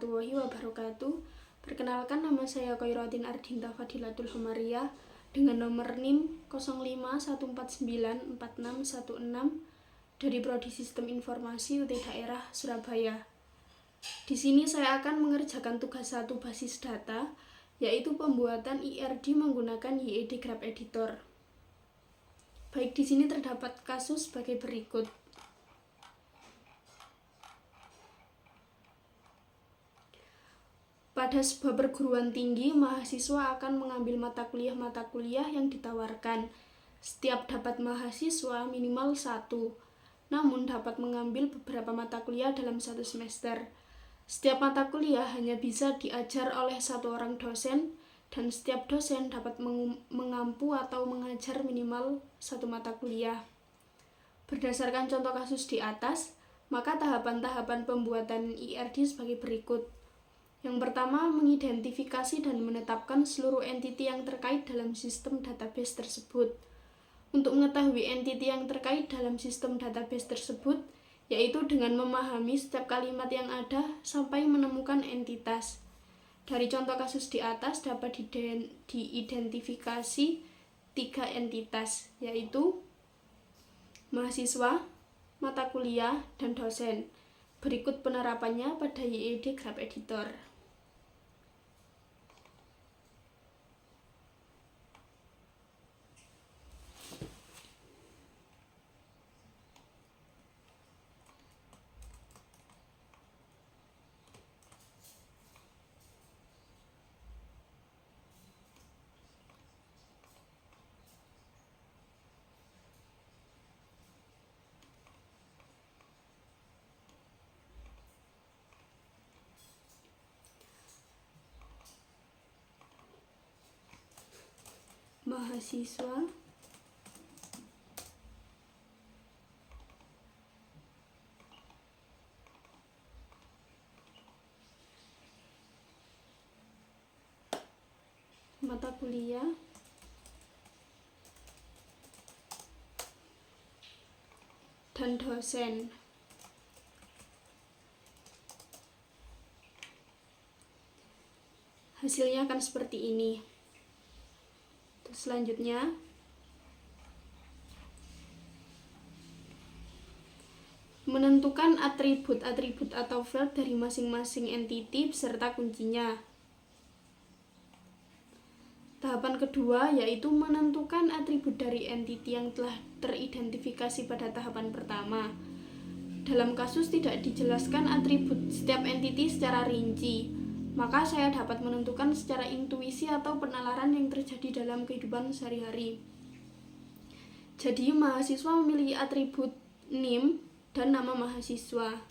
warahmatullahi wabarakatuh. Perkenalkan, nama saya Khoirotin Ardinta Fadilatul Homariah dengan nomor NIM 0514946116 dari Prodi Sistem Informasi UT Daerah Surabaya. Di sini saya akan mengerjakan tugas 1 basis data, yaitu pembuatan IRD menggunakan YED Graph Editor. Baik, di sini terdapat kasus sebagai berikut. Pada sebuah perguruan tinggi, mahasiswa akan mengambil mata kuliah yang ditawarkan. Setiap dapat mahasiswa minimal 1, namun dapat mengambil beberapa mata kuliah dalam 1 semester. Setiap mata kuliah hanya bisa diajar oleh 1 orang dosen, dan setiap dosen dapat mengampu atau mengajar minimal 1 mata kuliah. Berdasarkan contoh kasus di atas, maka tahapan-tahapan pembuatan IRD sebagai berikut. Yang pertama, mengidentifikasi dan menetapkan seluruh entiti yang terkait dalam sistem database tersebut. Untuk mengetahui entiti yang terkait dalam sistem database tersebut, yaitu dengan memahami setiap kalimat yang ada sampai menemukan entitas. Dari contoh kasus di atas dapat diidentifikasi 3 entitas, yaitu mahasiswa, mata kuliah, dan dosen. Berikut penerapannya pada YED Graph Editor. Mahasiswa, mata kuliah, dan dosen. Hasilnya akan seperti ini. Selanjutnya, menentukan atribut-atribut atau field dari masing-masing entiti beserta kuncinya. Tahapan kedua yaitu menentukan atribut dari entiti yang telah teridentifikasi pada tahapan pertama. Dalam kasus tidak dijelaskan atribut setiap entiti secara rinci, maka saya dapat menentukan secara intuisi atau penalaran yang terjadi dalam kehidupan sehari-hari. Jadi, mahasiswa memiliki atribut NIM dan nama mahasiswa.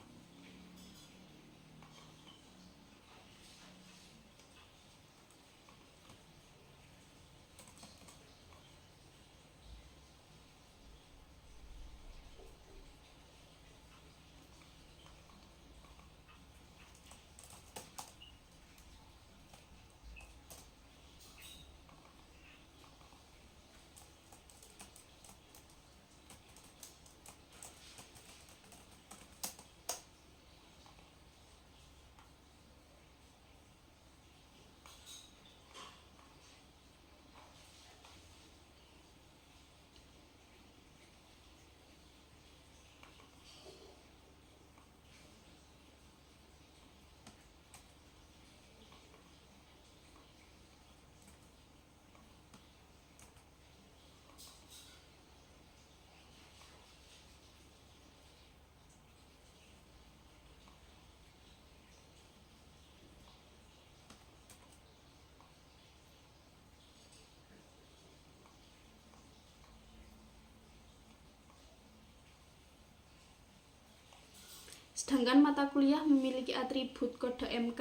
Sedangkan mata kuliah memiliki atribut kode MK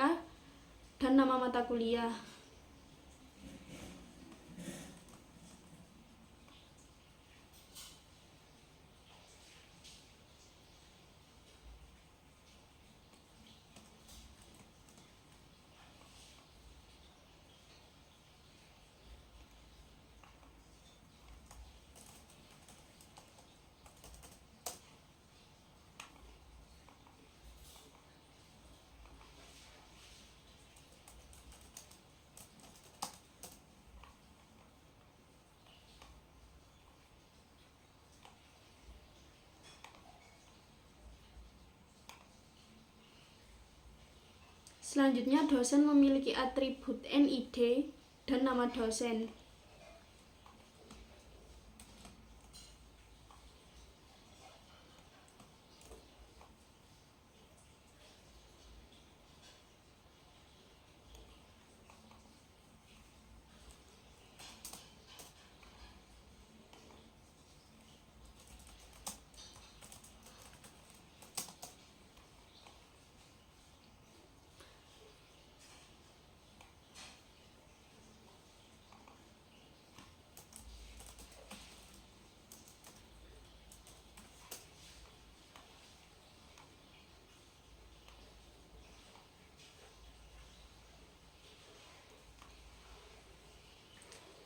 dan nama mata kuliah. Selanjutnya, dosen memiliki atribut NID dan nama dosen.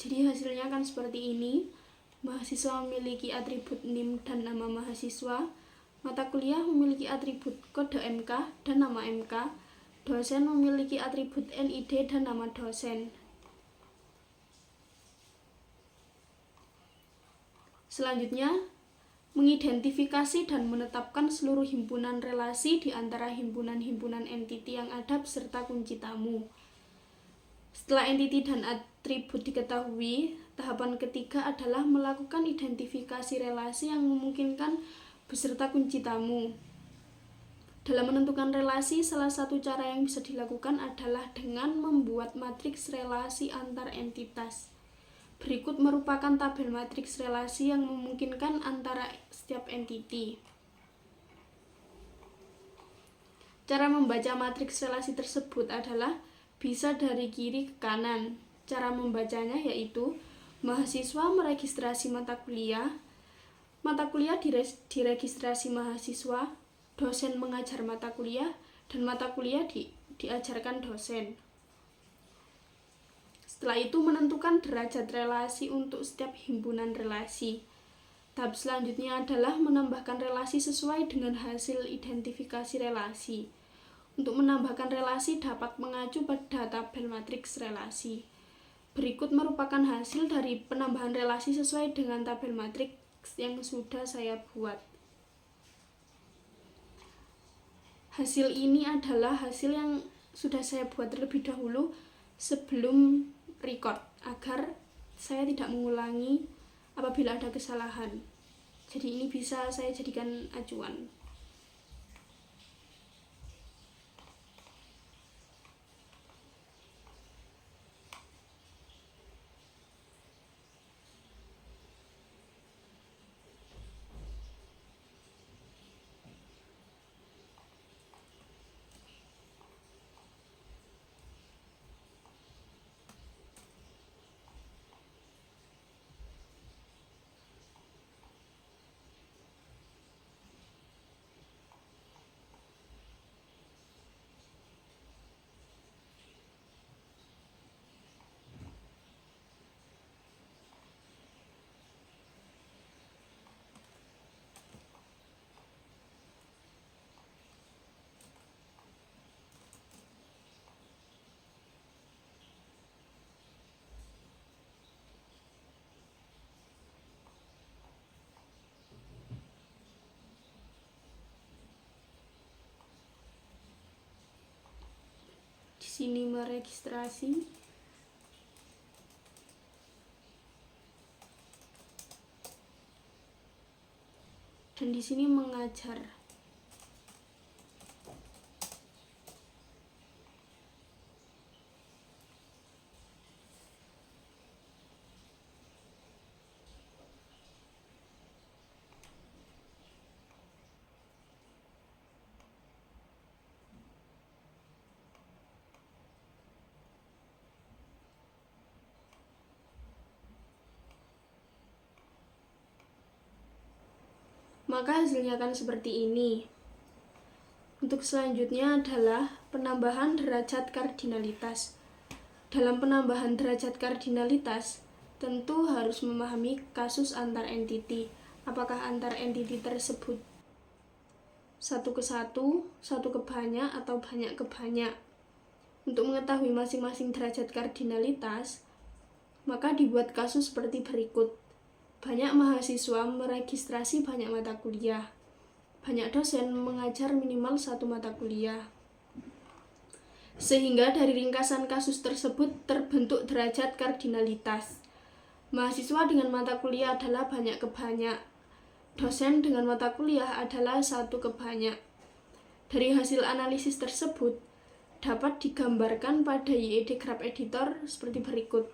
Jadi hasilnya akan seperti ini. Mahasiswa memiliki atribut NIM dan nama mahasiswa. Mata kuliah memiliki atribut kode MK dan nama MK. Dosen memiliki atribut NID dan nama dosen. Selanjutnya, mengidentifikasi dan menetapkan seluruh himpunan relasi di antara himpunan-himpunan entiti yang ada beserta kunci tamu. Setelah entiti dan atribut diketahui, tahapan ketiga adalah melakukan identifikasi relasi yang memungkinkan beserta kunci tamu. Dalam menentukan relasi, salah satu cara yang bisa dilakukan adalah dengan membuat matriks relasi antar entitas. Berikut merupakan tabel matriks relasi yang memungkinkan antara setiap entiti. Cara membaca matriks relasi tersebut adalah bisa dari kiri ke kanan. Cara membacanya yaitu mahasiswa meregistrasi mata kuliah diregistrasi mahasiswa, dosen mengajar mata kuliah, dan mata kuliah diajarkan dosen. Setelah itu menentukan derajat relasi untuk setiap himpunan relasi. Tahap selanjutnya adalah menambahkan relasi sesuai dengan hasil identifikasi relasi. Untuk menambahkan relasi dapat mengacu pada tabel matriks relasi. Berikut merupakan hasil dari penambahan relasi sesuai dengan tabel matriks yang sudah saya buat. Hasil ini adalah hasil yang sudah saya buat terlebih dahulu sebelum record, agar saya tidak mengulangi apabila ada kesalahan. Jadi ini bisa saya jadikan acuan. Di sini meregistrasi. Dan di sini mengajar. Maka hasilnya akan seperti ini. Untuk selanjutnya adalah penambahan derajat kardinalitas. Dalam penambahan derajat kardinalitas, tentu harus memahami kasus antar entiti. Apakah antar entiti tersebut satu ke banyak, atau banyak ke banyak. Untuk mengetahui masing-masing derajat kardinalitas, maka dibuat kasus seperti berikut. Banyak mahasiswa meregistrasi banyak mata kuliah. Banyak dosen mengajar minimal satu mata kuliah. Sehingga dari ringkasan kasus tersebut terbentuk derajat kardinalitas. Mahasiswa dengan mata kuliah adalah banyak ke banyak. Dosen dengan mata kuliah adalah satu ke banyak. Dari hasil analisis tersebut dapat digambarkan pada YED Graph Editor seperti berikut.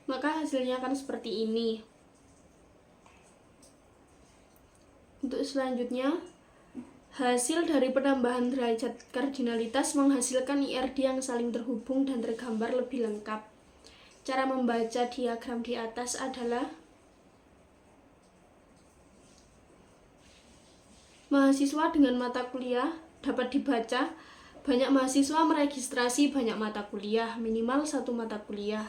Maka hasilnya akan seperti ini. Untuk selanjutnya, hasil dari penambahan derajat kardinalitas menghasilkan IRD yang saling terhubung dan tergambar lebih lengkap. Cara membaca diagram di atas adalah mahasiswa dengan mata kuliah dapat dibaca banyak mahasiswa meregistrasi banyak mata kuliah, minimal satu mata kuliah.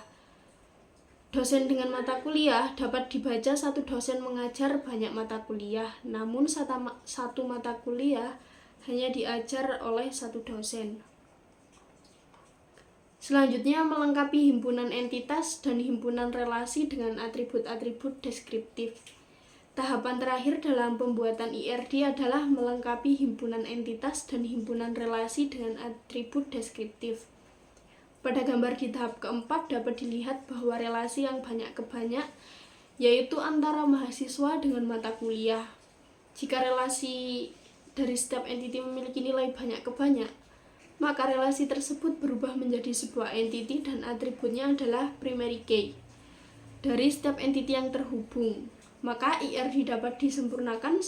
Dosen dengan mata kuliah dapat dibaca satu dosen mengajar banyak mata kuliah, namun satu mata kuliah hanya diajar oleh satu dosen. Selanjutnya melengkapi himpunan entitas dan himpunan relasi dengan atribut-atribut deskriptif. Tahapan terakhir dalam pembuatan IRD adalah melengkapi himpunan entitas dan himpunan relasi dengan atribut deskriptif. Pada gambar di tahap keempat dapat dilihat bahwa relasi yang banyak ke banyak yaitu antara mahasiswa dengan mata kuliah. Jika relasi dari setiap entiti memiliki nilai banyak ke banyak, maka relasi tersebut berubah menjadi sebuah entiti dan atributnya adalah primary key dari setiap entiti yang terhubung. Maka IRD dapat disempurnakan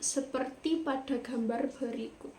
seperti pada gambar berikut.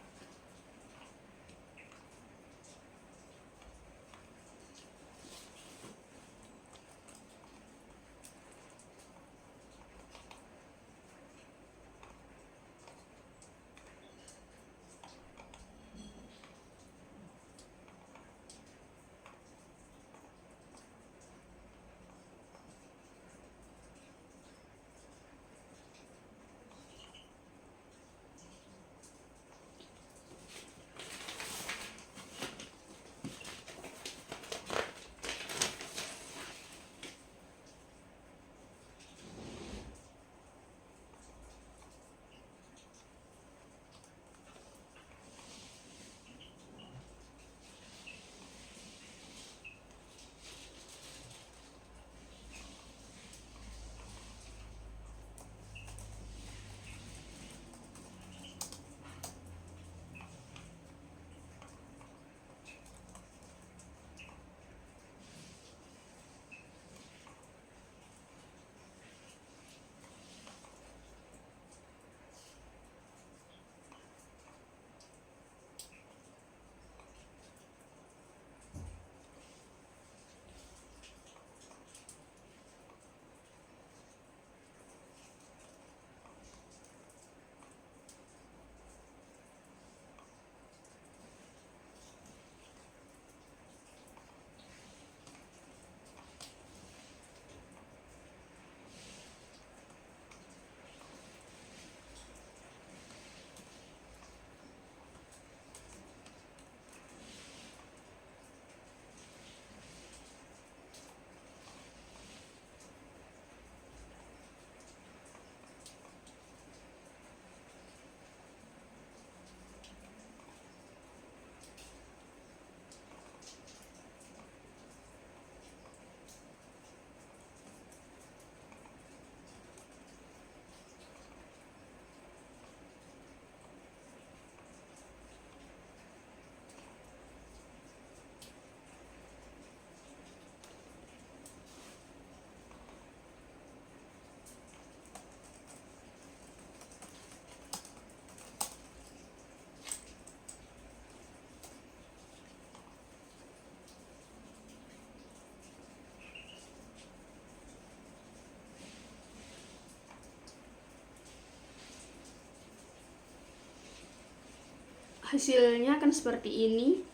hasilnya akan seperti ini.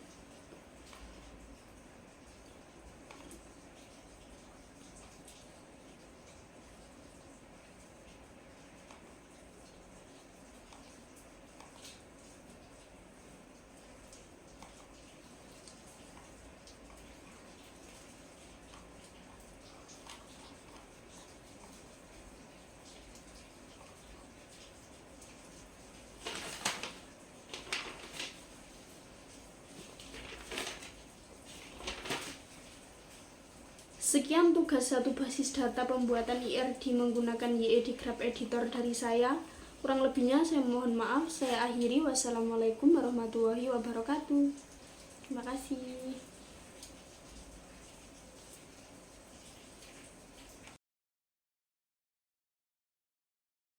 Sekian tugas satu basis data pembuatan IRD menggunakan YED Graph Editor dari saya. Kurang lebihnya saya mohon maaf. Saya akhiri. Wassalamualaikum warahmatullahi wabarakatuh. Terima kasih.